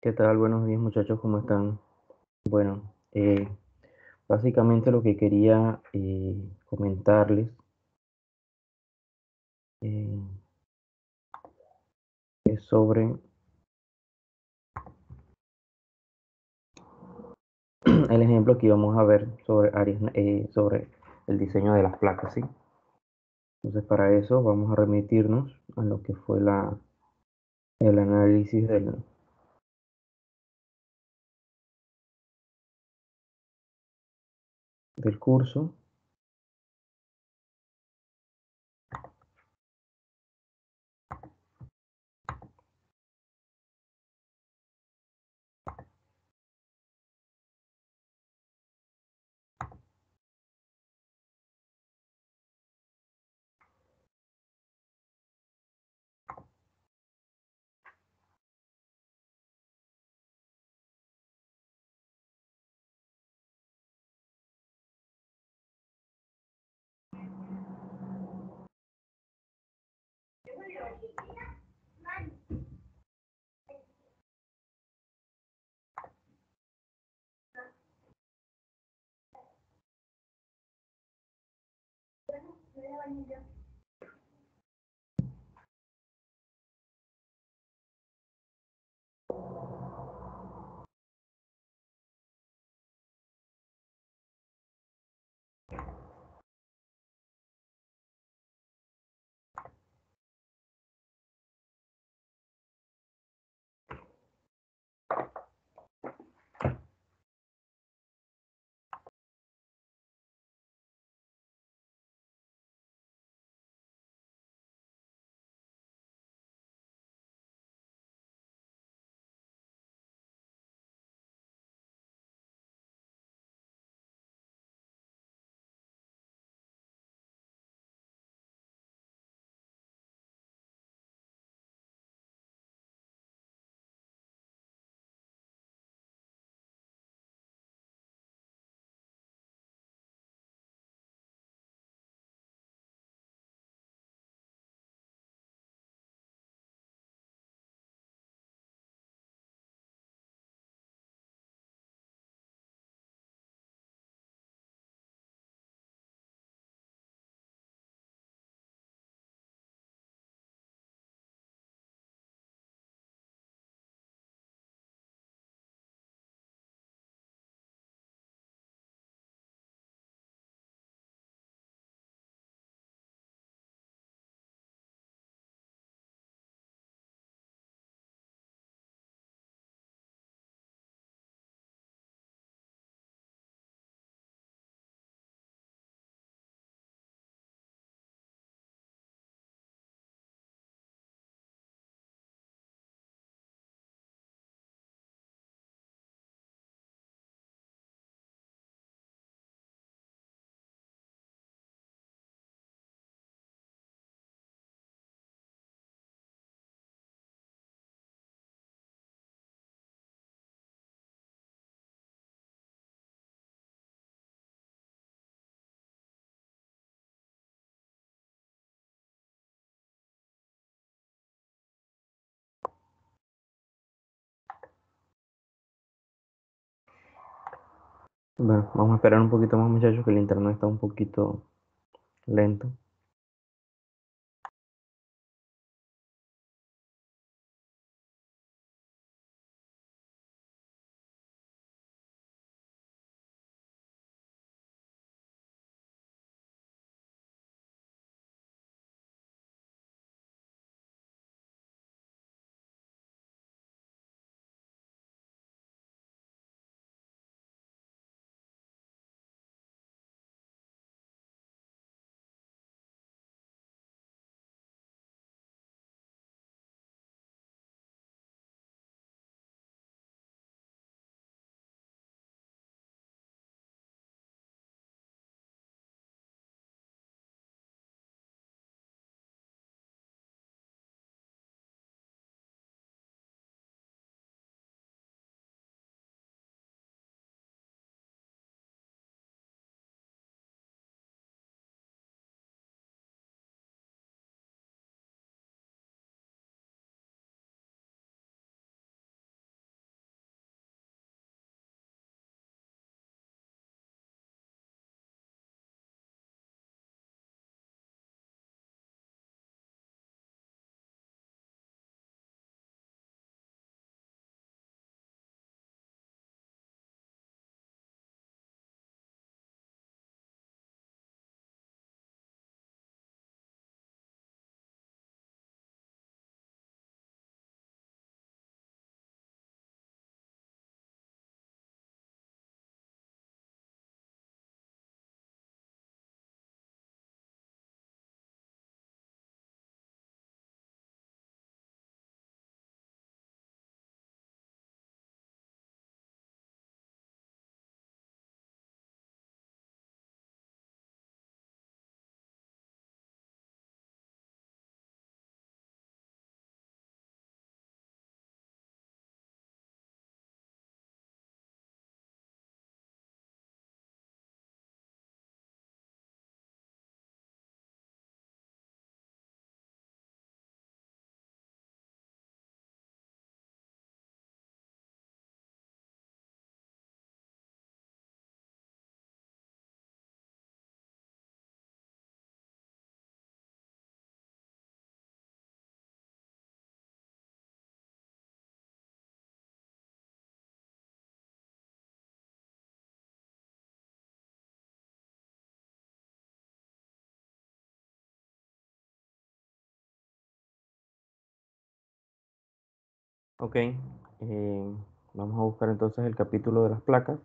¿Qué tal? Buenos días muchachos, ¿cómo están? Bueno, básicamente lo que quería comentarles eh, es sobre el ejemplo que íbamos a ver sobre sobre el diseño de las placas, ¿sí? Entonces para eso vamos a remitirnos a lo que fue el análisis del curso. Bueno, vamos a esperar un poquito más muchachos, que el internet está un poquito lento. Ok, vamos a buscar entonces el capítulo de las placas.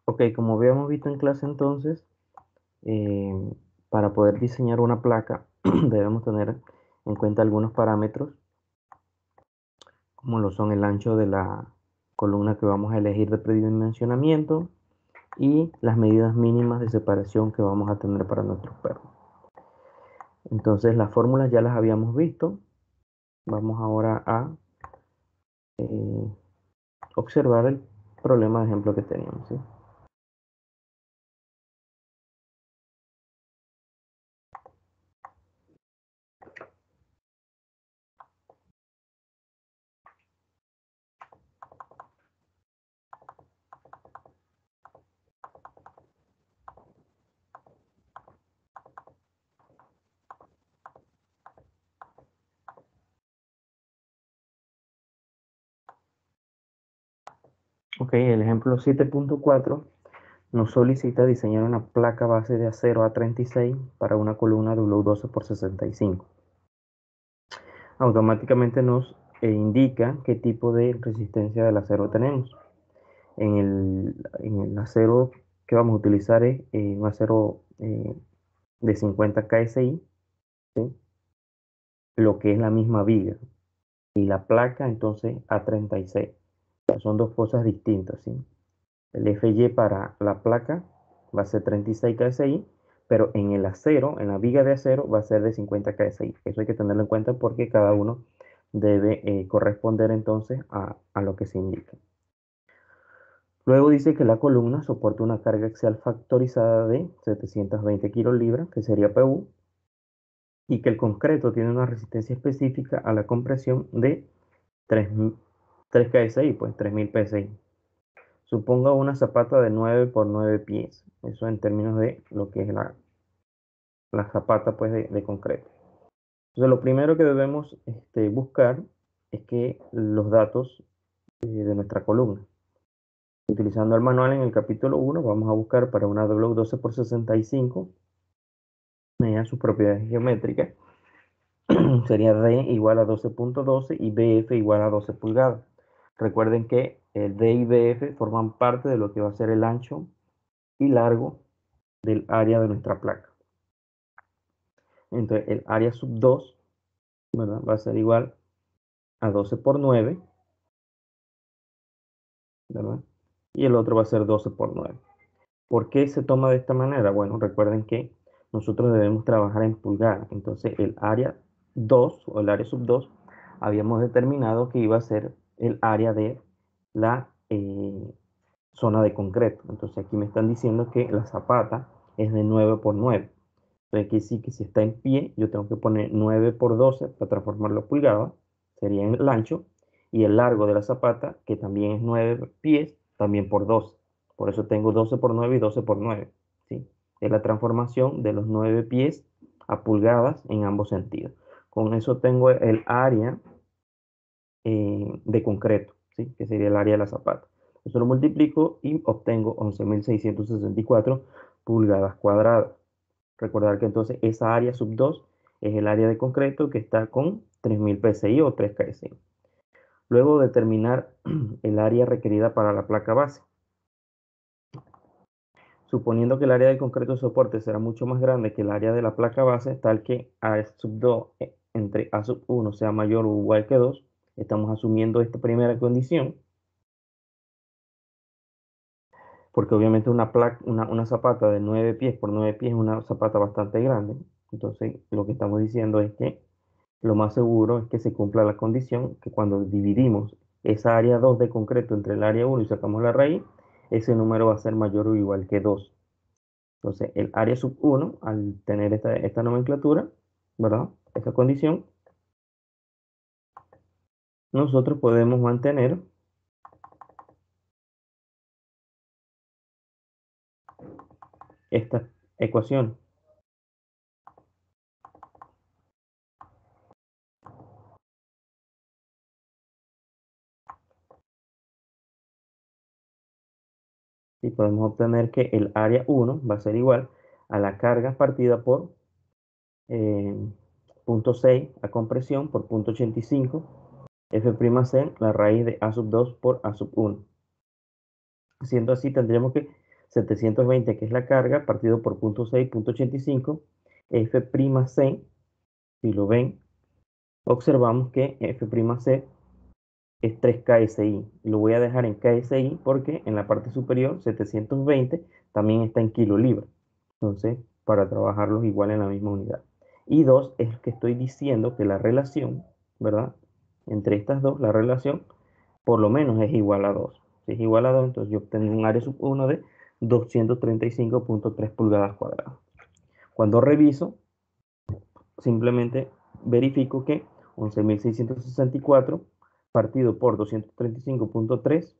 Ok, como habíamos visto en clase entonces, eh, para poder diseñar una placa debemos tener en cuenta algunos parámetros, como lo son el ancho de la columna que vamos a elegir de predimensionamiento y las medidas mínimas de separación que vamos a tener para nuestros pernos. Entonces las fórmulas ya las habíamos visto. Vamos ahora a eh, observar el problema de ejemplo que teníamos, ¿sí? Ok, el ejemplo 7.4 nos solicita diseñar una placa base de acero A36 para una columna W12 por 65. Automáticamente nos indica qué tipo de resistencia del acero tenemos. En el acero que vamos a utilizar es un acero de 50 KSI, ¿sí? Lo que es la misma viga. Y la placa entonces A36. Son dos cosas distintas, ¿sí? El FY para la placa va a ser 36 KSI, pero en el acero, en la viga de acero, va a ser de 50 KSI. Eso hay que tenerlo en cuenta porque cada uno debe corresponder entonces a lo que se indica. Luego dice que la columna soporta una carga axial factorizada de 720 kilolibras, que sería PU, y que el concreto tiene una resistencia específica a la compresión de 3 KSI, pues 3000 PSI. Suponga una zapata de 9 por 9 pies. Eso en términos de lo que es la zapata pues, de concreto. Entonces, lo primero que debemos buscar es que los datos de nuestra columna. Utilizando el manual en el capítulo 1, vamos a buscar para una W12 por 65, mediante sus propiedades geométricas. Sería D igual a 12.12 y BF igual a 12 pulgadas. Recuerden que el D y BF forman parte de lo que va a ser el ancho y largo del área de nuestra placa. Entonces el área sub 2, ¿verdad? Va a ser igual a 12 por 9, ¿verdad? Y el otro va a ser 12 por 9. ¿Por qué se toma de esta manera? Bueno, recuerden que nosotros debemos trabajar en pulgadas. Entonces el área 2 o el área sub 2 habíamos determinado que iba a ser el área de la zona de concreto. Entonces aquí me están diciendo que la zapata es de 9 por 9. Entonces aquí sí que si está en pie, yo tengo que poner 9 por 12 para transformarlo a pulgadas, sería el ancho, y el largo de la zapata, que también es 9 pies, también por 12. Por eso tengo 12 por 9 y 12 por 9, ¿sí? Es la transformación de los 9 pies a pulgadas en ambos sentidos. Con eso tengo el área de concreto, ¿sí? Que sería el área de la zapata. Eso lo multiplico y obtengo 11.664 pulgadas cuadradas. Recordar que entonces esa área sub 2 es el área de concreto que está con 3000 PSI o 3 KSI. Luego determinar el área requerida para la placa base. Suponiendo que el área de concreto de soporte será mucho más grande que el área de la placa base, tal que A sub 2 entre A sub 1 sea mayor o igual que 2, estamos asumiendo esta primera condición, porque obviamente una zapata de 9 pies por 9 pies es una zapata bastante grande. Entonces, lo que estamos diciendo es que lo más seguro es que se cumpla la condición que cuando dividimos esa área 2 de concreto entre el área 1 y sacamos la raíz, ese número va a ser mayor o igual que 2. Entonces, el área sub 1, al tener esta nomenclatura, ¿verdad? Esta condición, nosotros podemos mantener esta ecuación. Y podemos obtener que el área 1 va a ser igual a la carga partida por eh, punto 6 a compresión por punto 85 F'C, la raíz de A sub 2 por A sub 1. Siendo así, tendríamos que 720, que es la carga, partido por punto 6, punto 85, F'C, si lo ven, observamos que F'C es 3 KSI. Lo voy a dejar en KSI porque en la parte superior, 720, también está en kilolibra. Entonces, para trabajarlos igual en la misma unidad. Y 2 es que estoy diciendo que la relación, ¿verdad? Entre estas dos, la relación por lo menos es igual a 2. Si es igual a 2, entonces yo obtengo un área sub 1 de 235.3 pulgadas cuadradas. Cuando reviso, simplemente verifico que 11.664 partido por 235.3,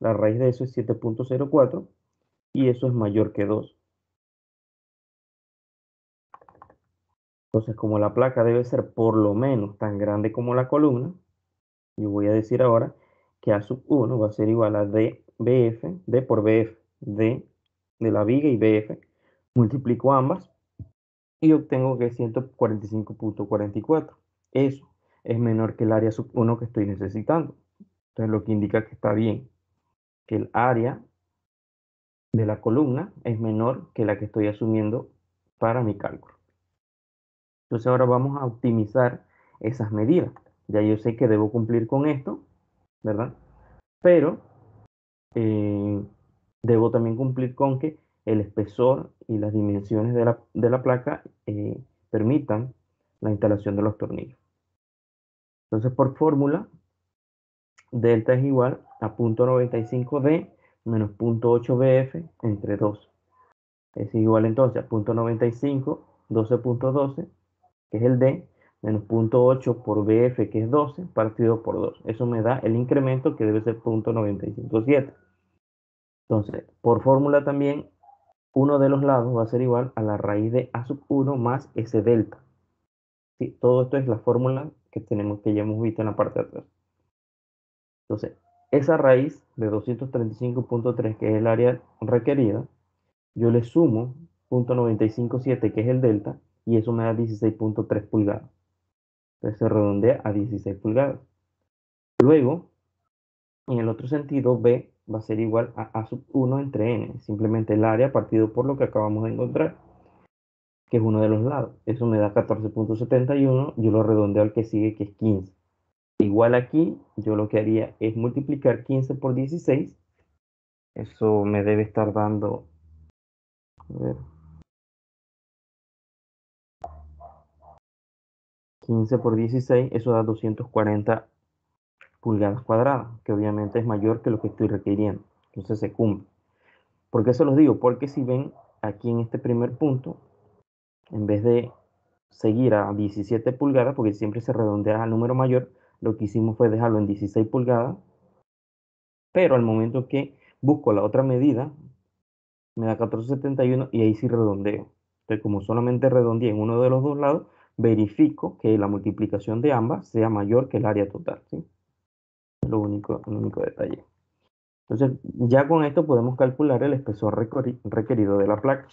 la raíz de eso es 7.04 y eso es mayor que 2. Entonces, como la placa debe ser por lo menos tan grande como la columna, yo voy a decir ahora que A sub 1 va a ser igual a DBF, D por BF, D de la viga y BF, multiplico ambas y obtengo que es 145.44. Eso es menor que el área sub 1 que estoy necesitando. Entonces, lo que indica que está bien, que el área de la columna es menor que la que estoy asumiendo para mi cálculo. Entonces, ahora vamos a optimizar esas medidas. Ya yo sé que debo cumplir con esto, ¿verdad? Pero eh, debo también cumplir con que el espesor y las dimensiones de la placa permitan la instalación de los tornillos. Entonces, por fórmula, delta es igual a 0.95D menos 0.8BF entre 2. Es igual entonces a 0.95, 12.12, que es el D, menos 0.8 por BF, que es 12, partido por 2. Eso me da el incremento que debe ser 0.957. Entonces, por fórmula también, uno de los lados va a ser igual a la raíz de A sub 1 más S delta. ¿Sí? Todo esto es la fórmula que tenemos, que ya hemos visto en la parte de atrás. Entonces, esa raíz de 235.3, que es el área requerida, yo le sumo 0.957, que es el delta, y eso me da 16.3 pulgadas. Entonces se redondea a 16 pulgadas. Luego, en el otro sentido, B va a ser igual a A sub 1 entre N, simplemente el área partido por lo que acabamos de encontrar, que es uno de los lados. Eso me da 14.71, yo lo redondeo al que sigue, que es 15. Igual aquí, yo lo que haría es multiplicar 15 por 16. Eso me debe estar dando, a ver, 15 por 16, eso da 240 pulgadas cuadradas, que obviamente es mayor que lo que estoy requiriendo. Entonces se cumple. ¿Por qué se los digo? Porque si ven aquí en este primer punto, en vez de seguir a 17 pulgadas, porque siempre se redondea al número mayor, lo que hicimos fue dejarlo en 16 pulgadas, pero al momento que busco la otra medida, me da 14.71 y ahí sí redondeo. Entonces, como solamente redondeé en uno de los dos lados, verifico que la multiplicación de ambas sea mayor que el área total, ¿sí? Es el único detalle. Entonces, ya con esto podemos calcular el espesor requerido de la placa.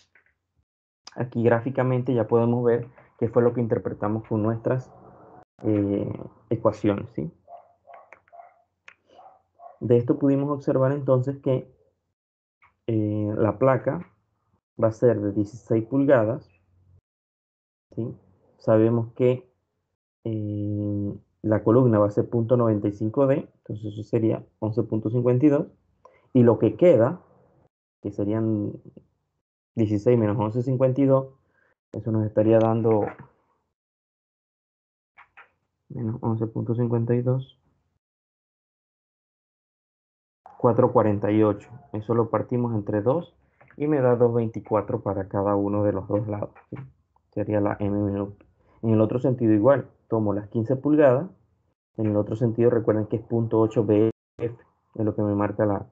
Aquí gráficamente ya podemos ver qué fue lo que interpretamos con nuestras ecuaciones, ¿sí? De esto pudimos observar entonces que la placa va a ser de 16 pulgadas, ¿sí? Sabemos que la columna va a ser 0.95D, entonces eso sería 11.52, y lo que queda, que serían 16 menos 11.52, eso nos estaría dando menos 11.52, 4.48. Eso lo partimos entre 2 y me da 224 para cada uno de los dos lados, ¿sí? Sería la M minúscula. En el otro sentido igual, tomo las 15 pulgadas, en el otro sentido recuerden que es 0.8 BF, es lo que me marca la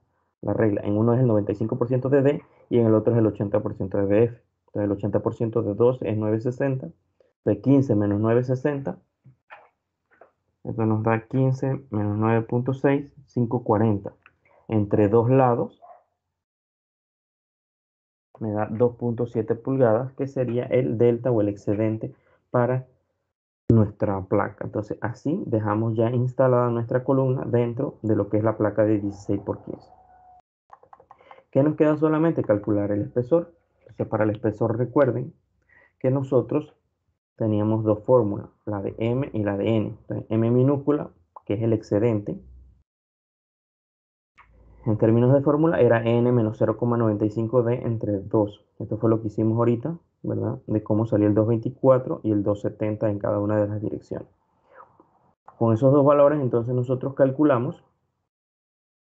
regla. En uno es el 95% de D y en el otro es el 80% de BF. Entonces el 80% de 2 es 960, de 15 menos 960, esto nos da 15 menos 9.6, 540. Entre dos lados me da 2.7 pulgadas, que sería el delta o el excedente para nuestra placa. Entonces así dejamos ya instalada nuestra columna dentro de lo que es la placa de 16 por 15. ¿Qué nos queda? Solamente calcular el espesor. Entonces para el espesor recuerden que nosotros teníamos dos fórmulas, la de M y la de N. Entonces, M minúscula, que es el excedente, en términos de fórmula era N menos 0,95D entre 2. Esto fue lo que hicimos ahorita, ¿verdad? De cómo salió el 224 y el 270 en cada una de las direcciones. Con esos dos valores, entonces nosotros calculamos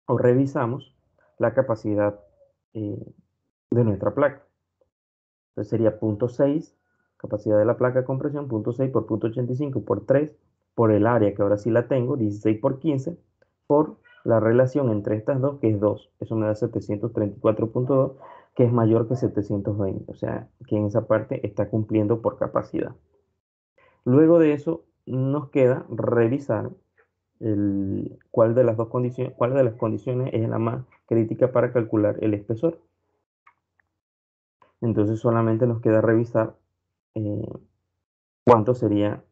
o revisamos la capacidad de nuestra placa. Entonces sería 0.6, capacidad de la placa de compresión, 0.6 por 0.85 por 3, por el área que ahora sí la tengo, 16 por 15, por la relación entre estas dos, que es 2. Eso me da 734.2, que es mayor que 720. O sea, que en esa parte está cumpliendo por capacidad. Luego de eso, nos queda revisar cuál de las dos condiciones, cuál de las condiciones es la más crítica para calcular el espesor. Entonces solamente nos queda revisar eh, cuánto sería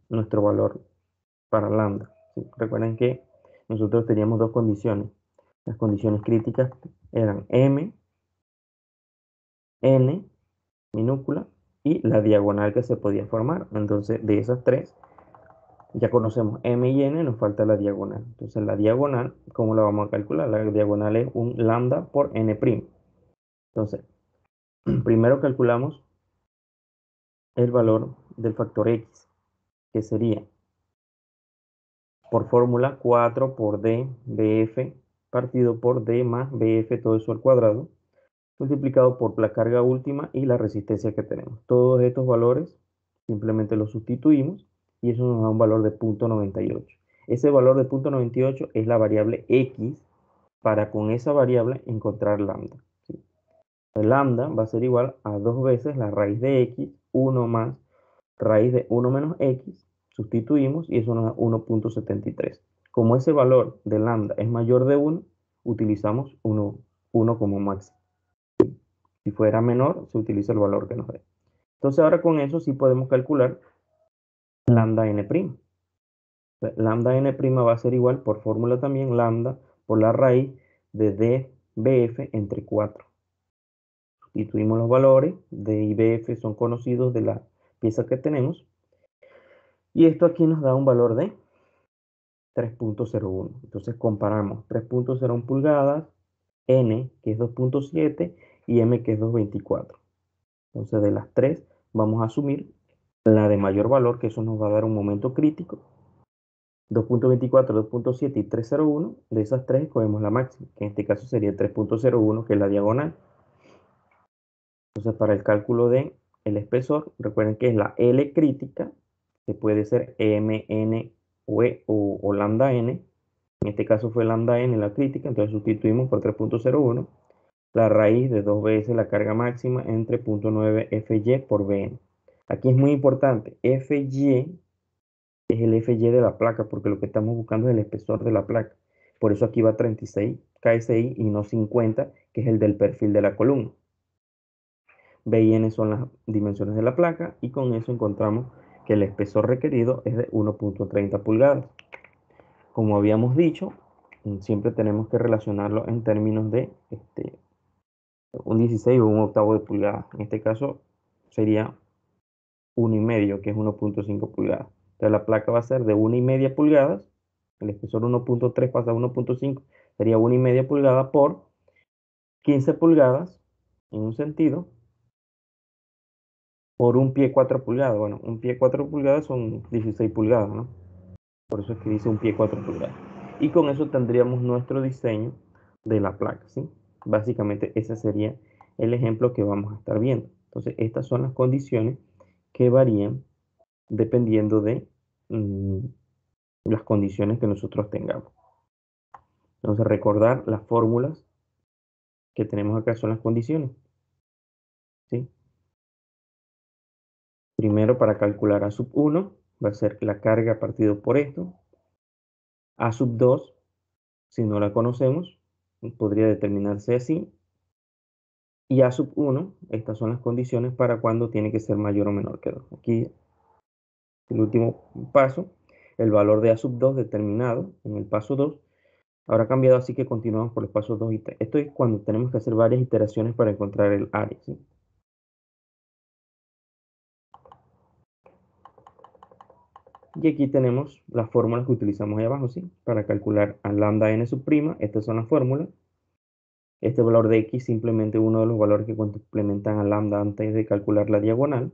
nuestro valor para lambda, ¿sí? Recuerden que nosotros teníamos dos condiciones. Las condiciones críticas eran M, N, minúscula, y la diagonal que se podía formar. Entonces, de esas tres, ya conocemos M y N, nos falta la diagonal. Entonces, la diagonal, ¿cómo la vamos a calcular? La diagonal es un lambda por N'. Entonces, primero calculamos el valor del factor X, que sería por fórmula 4 por D BF partido por D más BF todo eso al cuadrado, multiplicado por la carga última y la resistencia que tenemos. Todos estos valores simplemente los sustituimos y eso nos da un valor de 0.98. Ese valor de 0.98 es la variable X para con esa variable encontrar lambda, ¿sí? El lambda va a ser igual a 2 veces la raíz de X, 1 más raíz de 1 menos X, sustituimos y eso nos da 1.73. Como ese valor de lambda es mayor de 1, utilizamos 1 como máximo. Si fuera menor, se utiliza el valor que nos dé. Entonces ahora con eso sí podemos calcular lambda n'. Lambda n' va a ser igual por fórmula también lambda por la raíz de dBf entre 4. Sustituimos los valores, D y BF son conocidos de la pieza que tenemos. Y esto aquí nos da un valor de 3.01. Entonces comparamos 3.01 pulgadas, N que es 2.7 y M que es 2.24. Entonces de las tres vamos a asumir la de mayor valor, que eso nos va a dar un momento crítico. 2.24, 2.7 y 3.01. De esas tres escogemos la máxima, que en este caso sería 3.01, que es la diagonal. Entonces para el cálculo de el espesor, recuerden que es la L crítica, que puede ser M, N o lambda N. En este caso fue lambda N la crítica, entonces sustituimos por 3.01 la raíz de 2 veces la carga máxima entre 0.9 Fy por Bn. Aquí es muy importante, Fy es el Fy de la placa, porque lo que estamos buscando es el espesor de la placa. Por eso aquí va 36 KSI y no 50, que es el del perfil de la columna. B y N son las dimensiones de la placa y con eso encontramos que el espesor requerido es de 1.30 pulgadas. Como habíamos dicho, siempre tenemos que relacionarlo en términos de un 16 o un octavo de pulgada. En este caso sería 1,5, que es 1.5 pulgadas. Entonces la placa va a ser de 1,5 pulgadas. El espesor 1.3 pasa a 1.5, sería 1,5 pulgadas por 15 pulgadas en un sentido, por un pie 4 pulgadas. Bueno, un pie 4 pulgadas son 16 pulgadas, ¿no? Por eso es que dice un pie 4 pulgadas. Y con eso tendríamos nuestro diseño de la placa, ¿sí? Básicamente ese sería el ejemplo que vamos a estar viendo. Entonces, estas son las condiciones que varían dependiendo de las condiciones que nosotros tengamos. Entonces, recordar las fórmulas que tenemos acá son las condiciones, ¿sí? Primero, para calcular A sub 1, va a ser la carga partido por esto. A sub 2, si no la conocemos, podría determinarse así. Y A sub 1, estas son las condiciones para cuando tiene que ser mayor o menor que 2. Aquí, el último paso, el valor de A sub 2 determinado en el paso 2. Ahora ha cambiado, así que continuamos por los pasos 2 y 3. Esto es cuando tenemos que hacer varias iteraciones para encontrar el área, ¿sí? Y aquí tenemos las fórmulas que utilizamos ahí abajo, ¿sí? Para calcular a lambda n sub prima, estas son las fórmulas. Este valor de x simplemente uno de los valores que complementan a lambda antes de calcular la diagonal.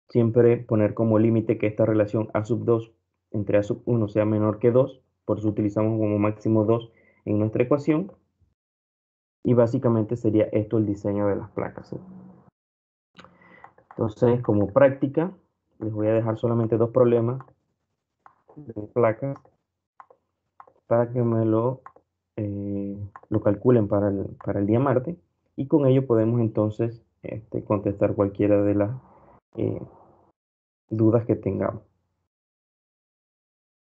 Siempre poner como límite que esta relación a sub 2 entre a sub 1 sea menor que 2, por eso utilizamos como máximo 2 en nuestra ecuación. Y básicamente sería esto el diseño de las placas, ¿sí? Entonces, como práctica, les voy a dejar solamente dos problemas de placas para que me lo calculen para el día martes, y con ello podemos entonces contestar cualquiera de las eh, dudas que tengamos.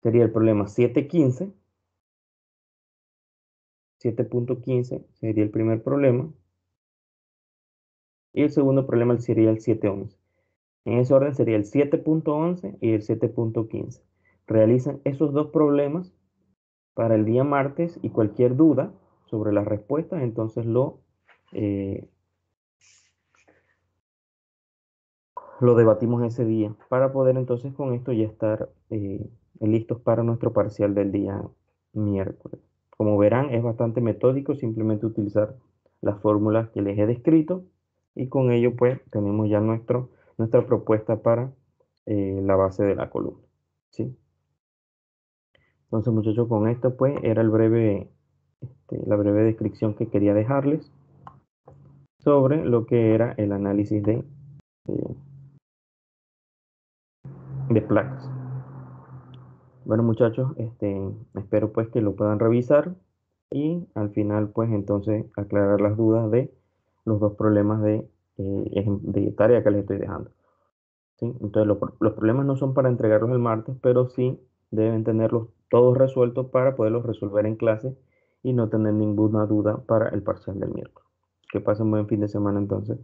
Sería el problema 7.15 sería el primer problema, y el segundo problema sería el 7.11. En ese orden sería el 7.11 y el 7.15. Realizan esos dos problemas para el día martes, y cualquier duda sobre las respuestas, entonces eh, lo debatimos ese día para poder entonces con esto ya estar listos para nuestro parcial del día miércoles. Como verán, es bastante metódico, simplemente utilizar las fórmulas que les he descrito, y con ello pues tenemos ya nuestra propuesta para la base de la columna, ¿sí? Entonces, muchachos, con esto pues era la breve descripción que quería dejarles sobre lo que era el análisis eh, de placas. Bueno, muchachos, espero pues que lo puedan revisar, y al final pues entonces aclarar las dudas de los dos problemas de tarea que les estoy dejando, ¿sí? Entonces los problemas no son para entregarlos el martes, pero sí deben tenerlos todos resueltos para poderlos resolver en clase y no tener ninguna duda para el parcial del miércoles. Que pasen buen fin de semana entonces.